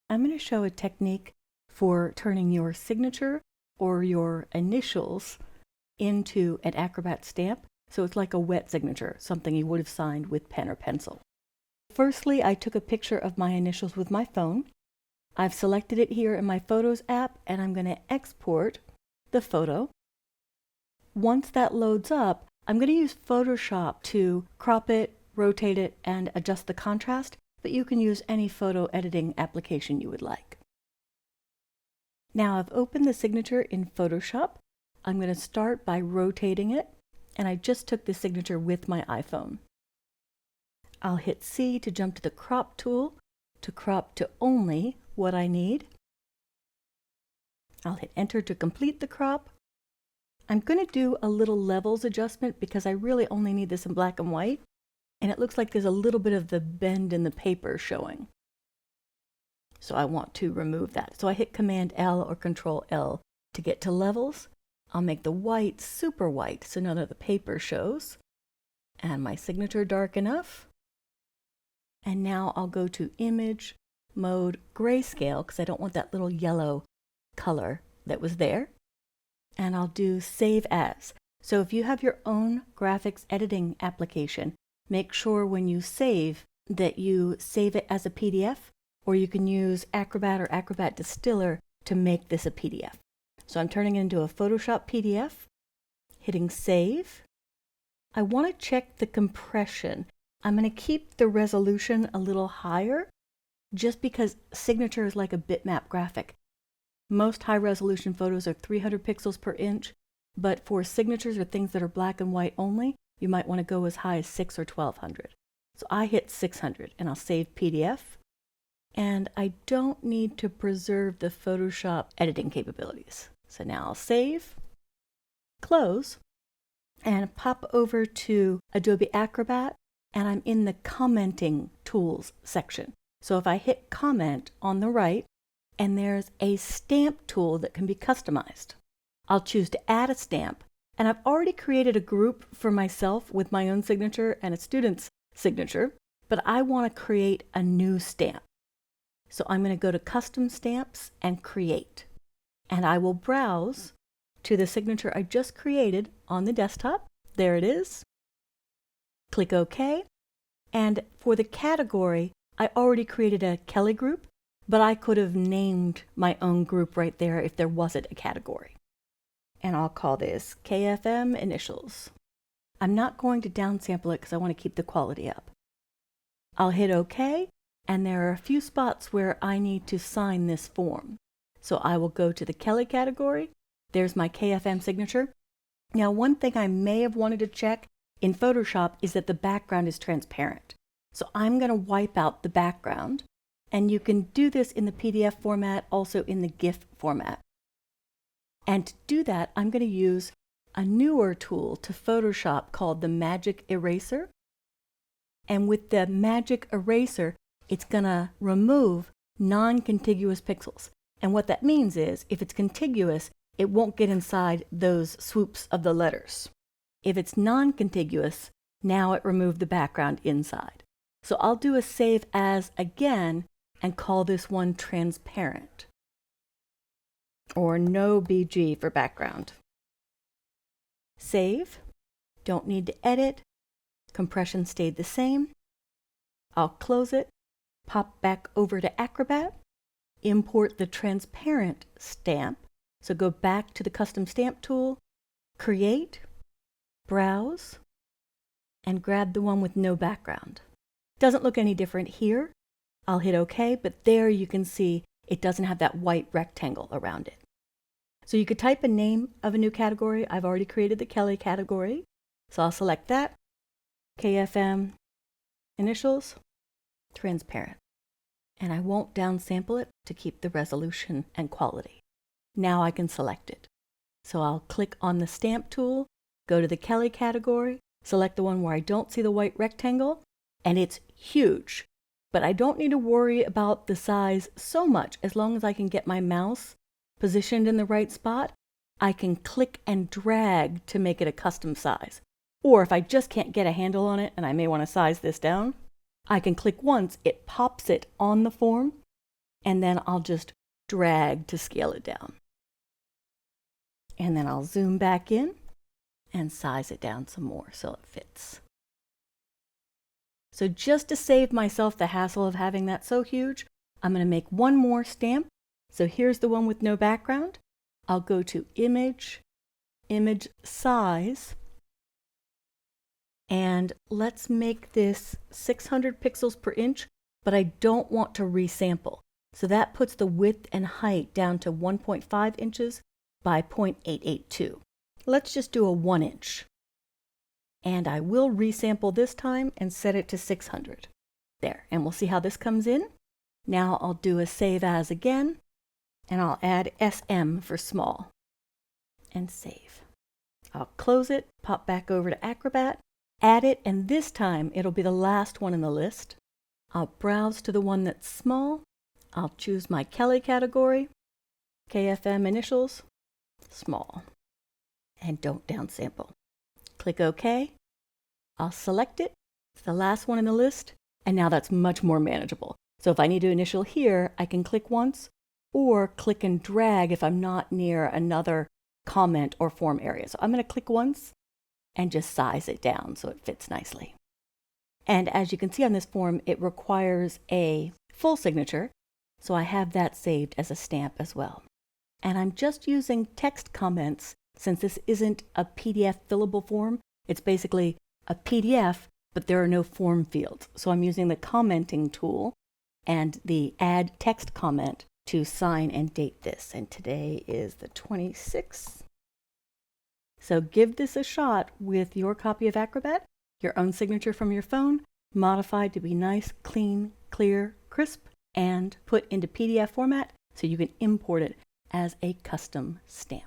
I'm going to show a technique for turning your signature or your initials into an Acrobat stamp. So it's like a wet signature, something you would have signed with pen or pencil. Firstly, I took a picture of my initials with my phone. I've selected it here in my Photos app, and I'm going to export the photo. Once that loads up, I'm going to use Photoshop to crop it, rotate it, and adjust the contrast, but you can use any photo editing application you would like. Now I've opened the signature in Photoshop. I'm going to start by rotating it, and I just took the signature with my iPhone. I'll hit C to jump to the crop tool to crop to only what I need. I'll hit Enter to complete the crop. I'm going to do a little levels adjustment because I really only need this in black and white, and it looks like there's a little bit of the bend in the paper showing. So I want to remove that. So I hit Command L or Control L to get to levels. I'll make the white super white so none of the paper shows, and my signature dark enough. And now I'll go to Image Mode Grayscale because I don't want that little yellow color that was there. And I'll do Save As. So if you have your own graphics editing application, make sure when you save that you save it as a PDF, or you can use Acrobat or Acrobat Distiller to make this a PDF. So I'm turning it into a Photoshop PDF, hitting Save. I want to check the compression. I'm going to keep the resolution a little higher just because signature is like a bitmap graphic. Most high-resolution photos are 300 pixels per inch, but for signatures or things that are black and white only, you might want to go as high as 600 or 1200. So I hit 600 and I'll save PDF. And I don't need to preserve the Photoshop editing capabilities. So now I'll save, close, and pop over to Adobe Acrobat, and I'm in the commenting tools section. So if I hit comment on the right, and there's a stamp tool that can be customized. I'll choose to add a stamp, and I've already created a group for myself with my own signature and a student's signature, but I want to create a new stamp. So I'm going to go to Custom Stamps and Create, and I will browse to the signature I just created on the desktop. There it is. Click OK, and for the category, I already created a Kelly group, but I could have named my own group right there if there wasn't a category. And I'll call this KFM Initials. I'm not going to downsample it because I want to keep the quality up. I'll hit OK, and there are a few spots where I need to sign this form. So I will go to the Kelly category. There's my KFM signature. Now, one thing I may have wanted to check in Photoshop is that the background is transparent. So I'm going to wipe out the background. And you can do this in the PDF format, also in the GIF format. And to do that, I'm going to use a newer tool to Photoshop called the Magic Eraser. And with the Magic Eraser, it's going to remove non-contiguous pixels. And what that means is, if it's contiguous, it won't get inside those swoops of the letters. If it's non-contiguous, now it removed the background inside. So I'll do a Save As again, and call this one Transparent, or No BG for background. Save. Don't need to edit. Compression stayed the same. I'll close it, pop back over to Acrobat, import the transparent stamp. So go back to the Custom Stamp tool, Create, Browse, and grab the one with no background. Doesn't look any different here. I'll hit OK, but there you can see it doesn't have that white rectangle around it. So you could type a name of a new category. I've already created the Kelly category, so I'll select that. KFM Initials, Transparent. And I won't downsample it to keep the resolution and quality. Now I can select it. So I'll click on the Stamp tool, go to the Kelly category, select the one where I don't see the white rectangle, and it's huge. But I don't need to worry about the size so much. As long as I can get my mouse positioned in the right spot, I can click and drag to make it a custom size. Or if I just can't get a handle on it and I may want to size this down, I can click once, it pops it on the form, and then I'll just drag to scale it down. And then I'll zoom back in and size it down some more so it fits. So just to save myself the hassle of having that so huge, I'm going to make one more stamp. So here's the one with no background. I'll go to Image, Image Size, and let's make this 600 pixels per inch, but I don't want to resample. So that puts the width and height down to 1.5 inches by 0.882. Let's just do a 1 inch. And I will resample this time and set it to 600. There, and we'll see how this comes in. Now I'll do a Save As again, and I'll add SM for small, and save. I'll close it, pop back over to Acrobat, add it, and this time it'll be the last one in the list. I'll browse to the one that's small. I'll choose my Kelly category, KFM initials, small, and don't downsample. Click OK. I'll select it. It's the last one in the list, and now that's much more manageable. So if I need to initial here, I can click once, or click and drag if I'm not near another comment or form area. So I'm going to click once and just size it down so it fits nicely. And as you can see on this form, it requires a full signature, so I have that saved as a stamp as well. And I'm just using text comments since this isn't a PDF fillable form. It's basically a PDF, but there are no form fields. So I'm using the commenting tool and the add text comment to sign and date this. And today is the 26th. So give this a shot with your copy of Acrobat, your own signature from your phone, modified to be nice, clean, clear, crisp, and put into PDF format so you can import it as a custom stamp.